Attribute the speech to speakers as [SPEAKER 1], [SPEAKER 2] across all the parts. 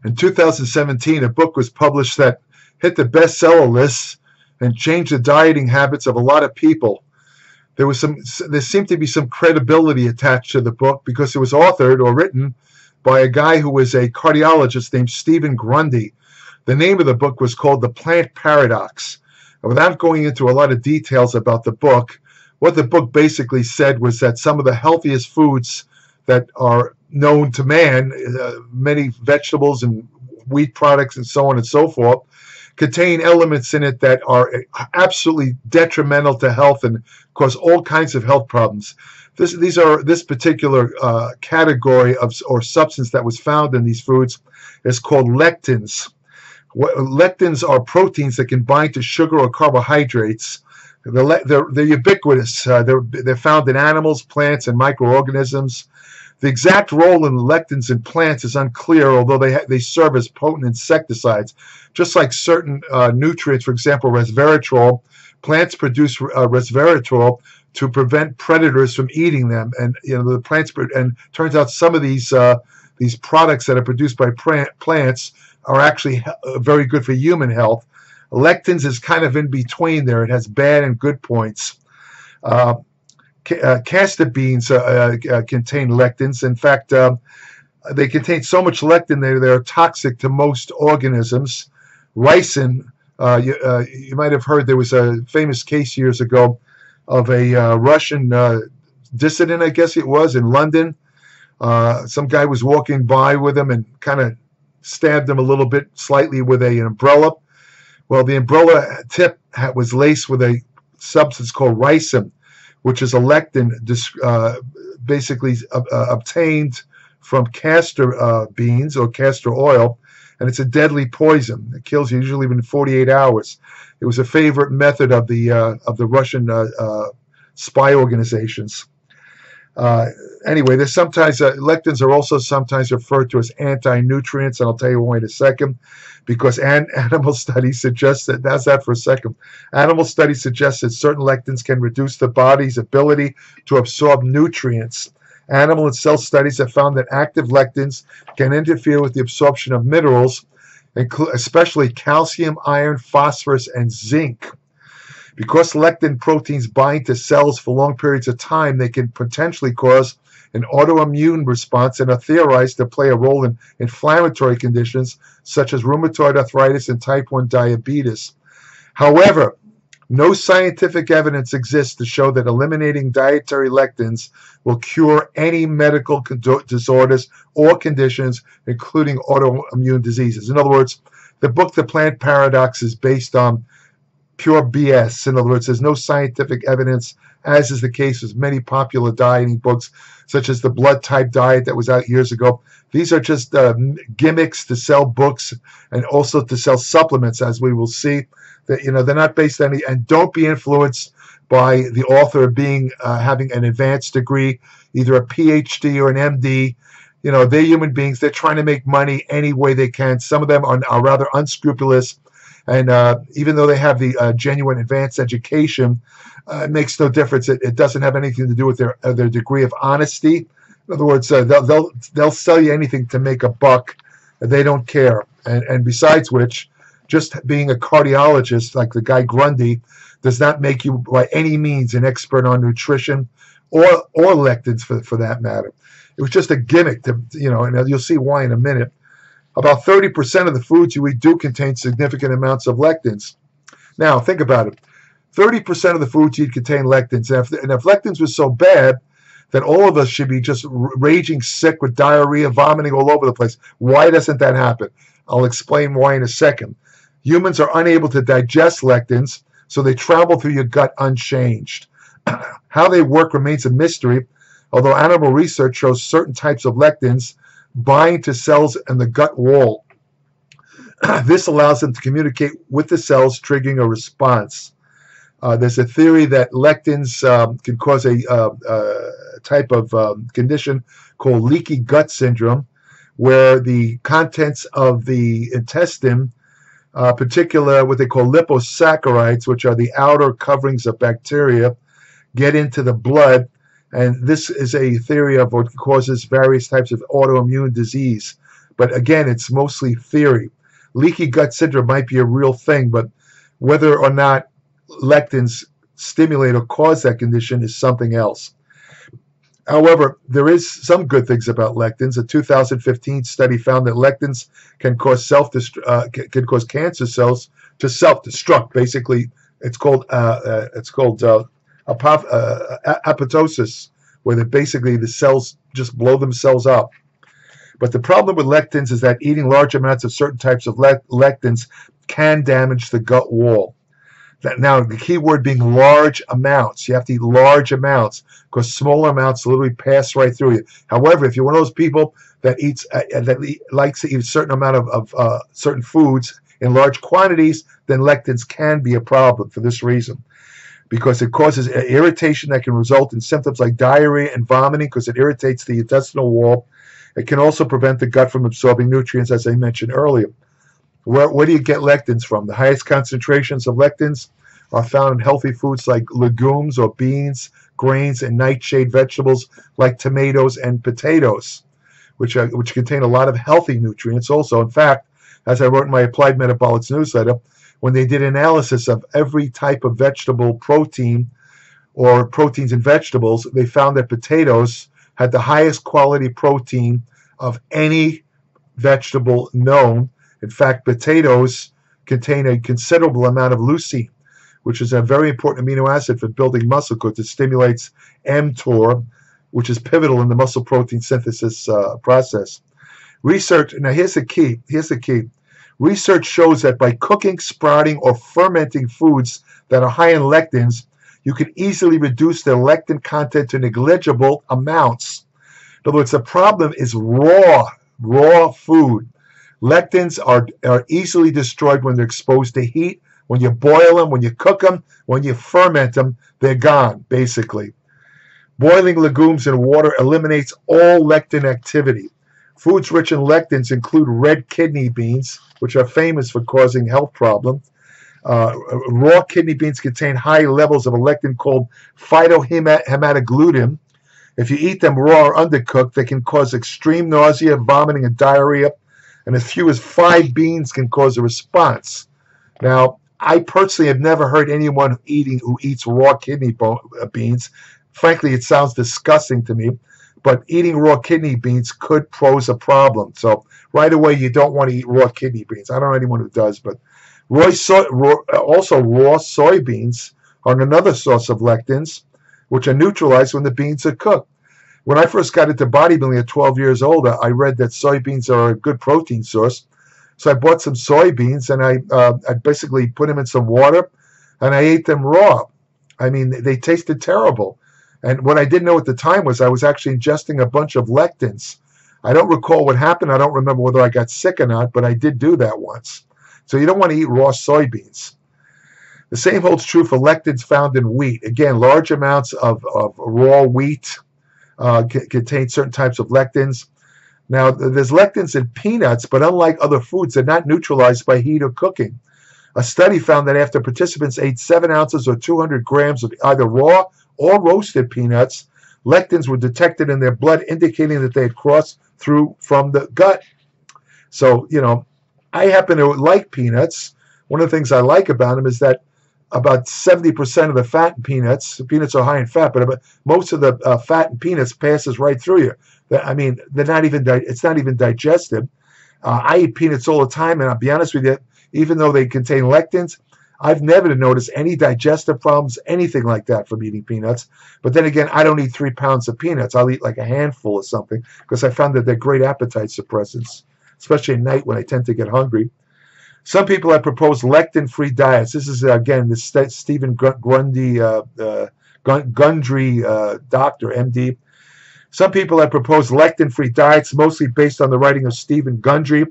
[SPEAKER 1] In 2017, a book was published that hit the bestseller lists and changed the dieting habits of a lot of people. There seemed to be some credibility attached to the book because it was authored or written by a guy who was a cardiologist named Stephen Grundy. The name of the book was called The Plant Paradox. And without going into a lot of details about the book, what the book basically said was that some of the healthiest foods that are known to man, many vegetables and wheat products and so on and so forth, contain elements in it that are absolutely detrimental to health and cause all kinds of health problems. This particular category of or substance that was found in these foods is called lectins. Lectins are proteins that can bind to sugar or carbohydrates. They're ubiquitous. They're found in animals, plants, and microorganisms. The exact role in lectins in plants is unclear, although they serve as potent insecticides. Just like certain nutrients, for example, resveratrol, plants produce resveratrol to prevent predators from eating them. And the plants, and turns out some of these products that are produced by plants are actually very good for human health. Lectins is kind of in between there. It has bad and good points. Castor beans contain lectins. In fact, they contain so much lectin they're toxic to most organisms. Ricin, you might have heard there was a famous case years ago of a Russian dissident, I guess it was, in London. Some guy was walking by with him and kind of stabbed him a little bit slightly with an umbrella. Well, the umbrella tip was laced with a substance called ricin, which is a lectin basically obtained from castor beans or castor oil, and it's a deadly poison. It kills you usually within 48 hours. It was a favorite method of the Russian spy organizations. Anyway, there's sometimes lectins are also sometimes referred to as anti-nutrients, and I'll tell you why in a second. Because animal studies suggest that, that's that for a second. Animal studies suggest that certain lectins can reduce the body's ability to absorb nutrients. Animal and cell studies have found that active lectins can interfere with the absorption of minerals, especially calcium, iron, phosphorus, and zinc. Because lectin proteins bind to cells for long periods of time, they can potentially cause an autoimmune response and are theorized to play a role in inflammatory conditions such as rheumatoid arthritis and type 1 diabetes. However, no scientific evidence exists to show that eliminating dietary lectins will cure any medical disorders or conditions, including autoimmune diseases. In other words, the book The Plant Paradox is based on pure BS. In other words, there's no scientific evidence, as is the case with many popular dieting books, such as the blood type diet that was out years ago. These are just gimmicks to sell books and also to sell supplements, as we will see. That they're not based on any, and don't be influenced by the author being having an advanced degree, either a PhD or an MD. They're human beings. They're trying to make money any way they can. Some of them are rather unscrupulous. And even though they have the genuine advanced education, it makes no difference. It doesn't have anything to do with their degree of honesty. In other words, they'll sell you anything to make a buck. They don't care. And besides which, just being a cardiologist like the guy Grundy does not make you by any means an expert on nutrition or lectins for that matter. It was just a gimmick and you'll see why in a minute. About 30% of the foods you eat do contain significant amounts of lectins. Now, think about it. 30% of the foods you eat contain lectins. And if lectins were so bad that all of us should be just raging sick with diarrhea, vomiting all over the place, why doesn't that happen? I'll explain why in a second. Humans are unable to digest lectins, so they travel through your gut unchanged. How they work remains a mystery, although animal research shows certain types of lectins bind to cells in the gut wall. This allows them to communicate with the cells, triggering a response. There's a theory that lectins can cause a type of condition called Leaky Gut Syndrome, where the contents of the intestine, particular what they call liposaccharides, which are the outer coverings of bacteria, get into the blood. And this is a theory of what causes various types of autoimmune disease. But again, it's mostly theory. Leaky gut syndrome might be a real thing, but whether or not lectins stimulate or cause that condition is something else. However, there is some good things about lectins. A 2015 study found that lectins can cause cancer cells to self-destruct. Basically, it's called apoptosis, where basically the cells just blow themselves up. But the problem with lectins is that eating large amounts of certain types of lectins can damage the gut wall. Now, the key word being large amounts. You have to eat large amounts because smaller amounts literally pass right through you. However, if you're one of those people that likes to eat a certain amount of certain foods in large quantities, then lectins can be a problem for this reason, because it causes irritation that can result in symptoms like diarrhea and vomiting because it irritates the intestinal wall. It can also prevent the gut from absorbing nutrients, as I mentioned earlier. Where do you get lectins from? The highest concentrations of lectins are found in healthy foods like legumes or beans, grains, and nightshade vegetables like tomatoes and potatoes, which contain a lot of healthy nutrients also. In fact, as I wrote in my Applied Metabolics newsletter, when they did analysis of every type of vegetable protein or proteins in vegetables, they found that potatoes had the highest quality protein of any vegetable known. In fact, potatoes contain a considerable amount of leucine, which is a very important amino acid for building muscle because it stimulates mTOR, which is pivotal in the muscle protein synthesis process. Research, now here's the key. Research shows that by cooking, sprouting, or fermenting foods that are high in lectins, you can easily reduce their lectin content to negligible amounts. In other words, the problem is raw food. Lectins are easily destroyed when they're exposed to heat. When you boil them, when you cook them, when you ferment them, they're gone, basically. Boiling legumes in water eliminates all lectin activity. Foods rich in lectins include red kidney beans, which are famous for causing health problems. Raw kidney beans contain high levels of a lectin called phytohematogluten. If you eat them raw or undercooked, they can cause extreme nausea, vomiting, and diarrhea. And as few as 5 beans can cause a response. Now, I personally have never heard anyone who eats raw kidney beans. Frankly, it sounds disgusting to me. But eating raw kidney beans could pose a problem. So right away, you don't want to eat raw kidney beans. I don't know anyone who does, but also raw soybeans are another source of lectins, which are neutralized when the beans are cooked. When I first got into bodybuilding at 12 years old, I read that soybeans are a good protein source. So I bought some soybeans and I basically put them in some water and I ate them raw. I mean, they tasted terrible. And what I didn't know at the time was I was actually ingesting a bunch of lectins. I don't recall what happened. I don't remember whether I got sick or not, but I did do that once. So you don't want to eat raw soybeans. The same holds true for lectins found in wheat. Again, large amounts of raw wheat contain certain types of lectins. Now, there's lectins in peanuts, but unlike other foods, they're not neutralized by heat or cooking. A study found that after participants ate 7 ounces or 200 grams of either raw or roasted peanuts, lectins were detected in their blood, indicating that they had crossed through from the gut. So, I happen to like peanuts. One of the things I like about them is that about 70% of the fat in peanuts are high in fat, but most of the fat in peanuts passes right through you. I mean, it's not even digested. I eat peanuts all the time, and I'll be honest with you, even though they contain lectins, I've never noticed any digestive problems, anything like that from eating peanuts. But then again, I don't eat 3 pounds of peanuts. I'll eat like a handful or something because I found that they're great appetite suppressants, especially at night when I tend to get hungry. Some people have proposed lectin-free diets. This is, again, the Stephen Gundry doctor, MD. Some people have proposed lectin-free diets, mostly based on the writing of Stephen Gundry.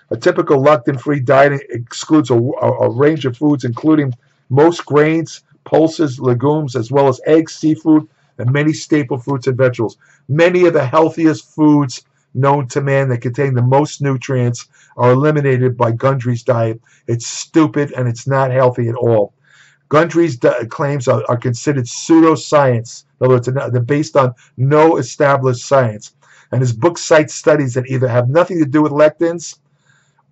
[SPEAKER 1] A typical lectin-free diet excludes a range of foods, including most grains, pulses, legumes, as well as eggs, seafood, and many staple fruits and vegetables. Many of the healthiest foods known to man that contain the most nutrients are eliminated by Gundry's diet. It's stupid and it's not healthy at all. Gundry's claims are considered pseudoscience. In other words, they're based on no established science. And his book cites studies that either have nothing to do with lectins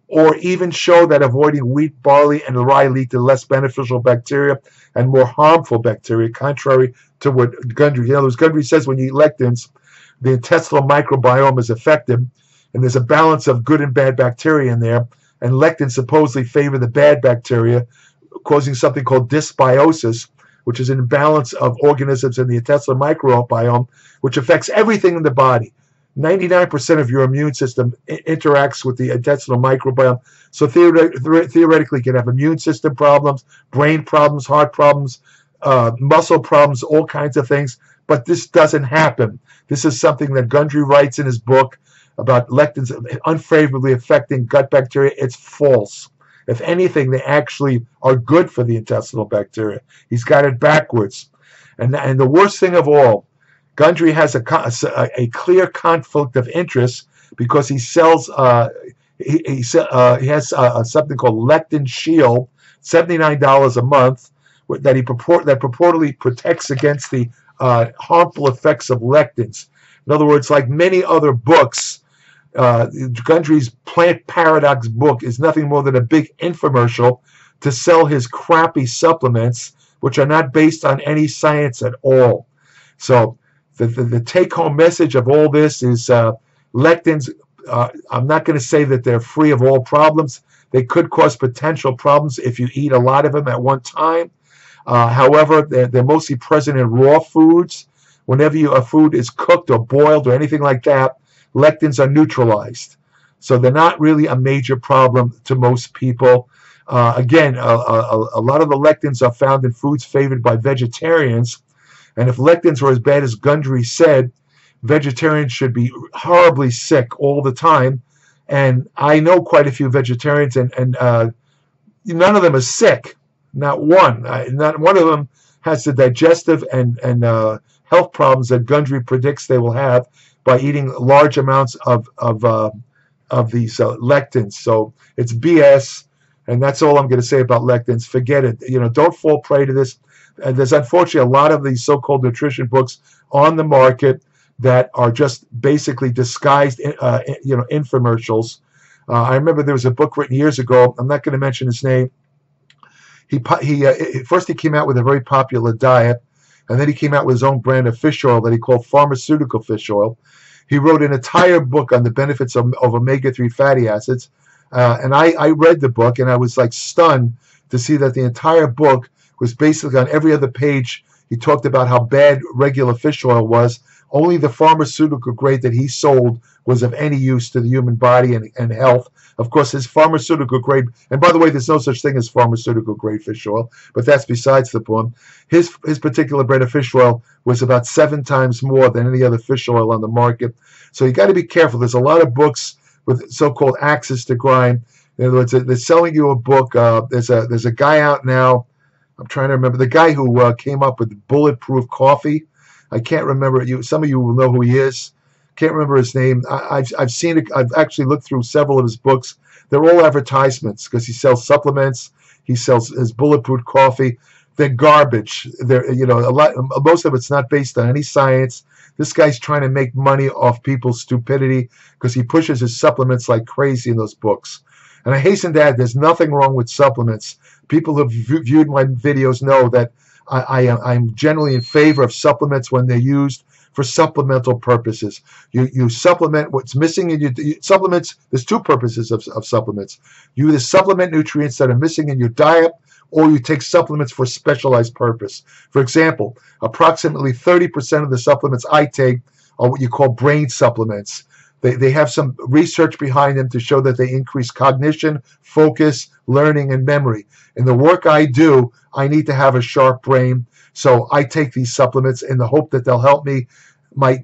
[SPEAKER 1] or even show that avoiding wheat, barley, and rye lead to less beneficial bacteria and more harmful bacteria, contrary to what Gundry. In other words, Gundry says when you eat lectins, the intestinal microbiome is affected, and there's a balance of good and bad bacteria in there, and lectins supposedly favor the bad bacteria, causing something called dysbiosis, which is an imbalance of organisms in the intestinal microbiome, which affects everything in the body. 99% of your immune system interacts with the intestinal microbiome. So theoretically, you can have immune system problems, brain problems, heart problems, muscle problems, all kinds of things. But this doesn't happen. This is something that Gundry writes in his book about lectins unfavorably affecting gut bacteria. It's false. If anything, they actually are good for the intestinal bacteria. He's got it backwards. And the worst thing of all, Gundry has a clear conflict of interest because he sells he has something called Lectin Shield, $79 a month, that purportedly protects against the harmful effects of lectins. In other words, like many other books, Gundry's Plant Paradox book is nothing more than a big infomercial to sell his crappy supplements, which are not based on any science at all. So the take-home message of all this is lectins, I'm not going to say that they're free of all problems. They could cause potential problems if you eat a lot of them at one time. However, they're mostly present in raw foods. Whenever a food is cooked or boiled or anything like that, lectins are neutralized. So they're not really a major problem to most people. Again, a lot of the lectins are found in foods favored by vegetarians. And if lectins were as bad as Gundry said, vegetarians should be horribly sick all the time. And I know quite a few vegetarians, and none of them are sick. Not one. Not one of them has the digestive and health problems that Gundry predicts they will have by eating large amounts of these lectins. So it's BS, and that's all I'm going to say about lectins. Forget it. Don't fall prey to this. There's unfortunately a lot of these so-called nutrition books on the market that are just basically disguised, infomercials. I remember there was a book written years ago. I'm not going to mention his name. First he came out with a very popular diet, and then he came out with his own brand of fish oil that he called pharmaceutical fish oil. He wrote an entire book on the benefits of omega-3 fatty acids, and I read the book, and I was like stunned to see that the entire book was basically on every other page. He talked about how bad regular fish oil was. Only the pharmaceutical grade that he sold was of any use to the human body and health. Of course, his pharmaceutical grade, and by the way, there's no such thing as pharmaceutical grade fish oil, but that's besides the point. His particular brand of fish oil was about 7 times more than any other fish oil on the market. So you got to be careful. There's a lot of books with so-called axes to grind. In other words, they're selling you a book. There's a guy out now. I'm trying to remember the guy who came up with bulletproof coffee. I can't remember. Some of you will know who he is. Can't remember his name. I've seen it. I've actually looked through several of his books. They're all advertisements because he sells supplements. He sells his bulletproof coffee. They're garbage. Most of it's not based on any science. This guy's trying to make money off people's stupidity because he pushes his supplements like crazy in those books. And I hasten to add, there's nothing wrong with supplements. People who have viewed my videos know that I'm generally in favor of supplements when they're used for supplemental purposes. You supplement what's missing in your supplements. There's 2 purposes of supplements. You either supplement nutrients that are missing in your diet, or you take supplements for a specialized purpose. For example, approximately 30% of the supplements I take are what you call brain supplements. They have some research behind them to show that they increase cognition, focus, learning, and memory. In the work I do, I need to have a sharp brain, so I take these supplements in the hope that they'll help me. My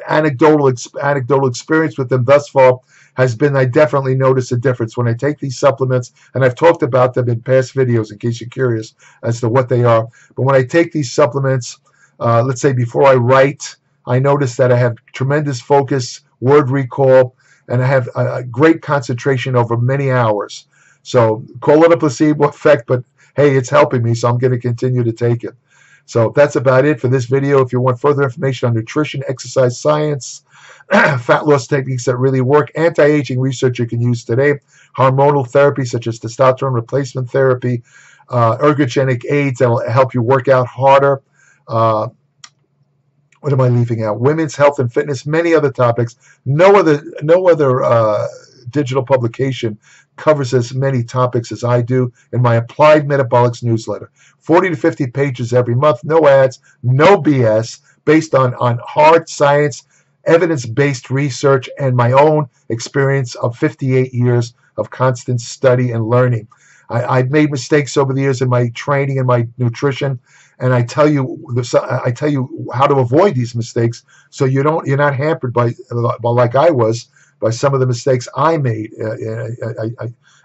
[SPEAKER 1] anecdotal experience with them thus far has been I definitely notice a difference when I take these supplements, and I've talked about them in past videos in case you're curious as to what they are. But when I take these supplements, let's say before I write, I notice that I have tremendous focus, word recall, and I have a great concentration over many hours. So call it a placebo effect, but hey, it's helping me, so I'm going to continue to take it. So that's about it for this video. If you want further information on nutrition, exercise science, fat loss techniques that really work, anti-aging research you can use today, hormonal therapy such as testosterone replacement therapy, ergogenic aids that will help you work out harder. What am I leaving out? Women's health and fitness, many other topics. No other digital publication covers as many topics as I do in my Applied Metabolics newsletter. 40 to 50 pages every month, no ads, no BS, based on hard science, evidence-based research, and my own experience of 58 years of constant study and learning. I've made mistakes over the years in my training and my nutrition, and I tell you how to avoid these mistakes, so you're not hampered by like I was by some of the mistakes I made.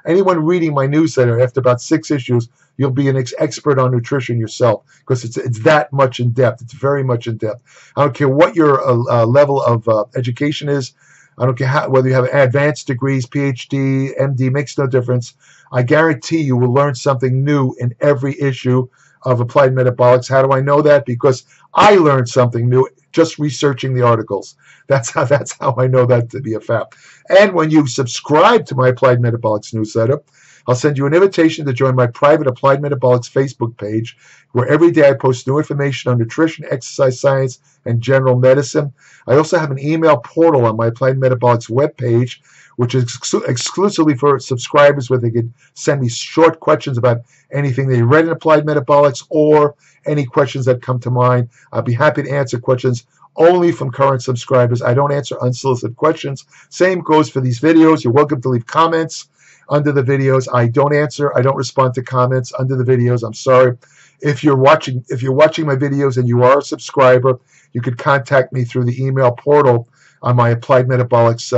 [SPEAKER 1] Anyone reading my newsletter after about 6 issues, you'll be an expert on nutrition yourself, because it's that much in depth. It's very much in depth. I don't care what your level of education is. I don't care whether you have advanced degrees, PhD, MD, makes no difference. I guarantee you will learn something new in every issue of Applied Metabolics. How do I know that? Because I learned something new just researching the articles. That's how I know that to be a fact. And when you subscribe to my Applied Metabolics newsletter, I'll send you an invitation to join my private Applied Metabolics Facebook page, where every day I post new information on nutrition, exercise science, and general medicine. I also have an email portal on my Applied Metabolics webpage, which is exclusively for subscribers, where they can send me short questions about anything they read in Applied Metabolics or any questions that come to mind. I'll be happy to answer questions only from current subscribers. I don't answer unsolicited questions. Same goes for these videos. You're welcome to leave comments under the videos. I don't respond to comments under the videos. I'm sorry. If you're watching my videos and you are a subscriber, you could contact me through the email portal on my Applied Metabolics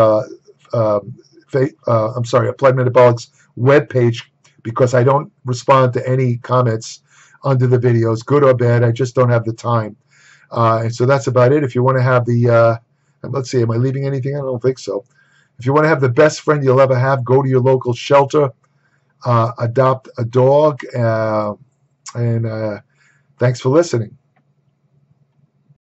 [SPEAKER 1] Applied Metabolics webpage, because I don't respond to any comments under the videos, good or bad. I just don't have the time. And so that's about it. If you want to have the, let's see, am I leaving anything? I don't think so. If you want to have the best friend you'll ever have, go to your local shelter, adopt a dog, and thanks for listening.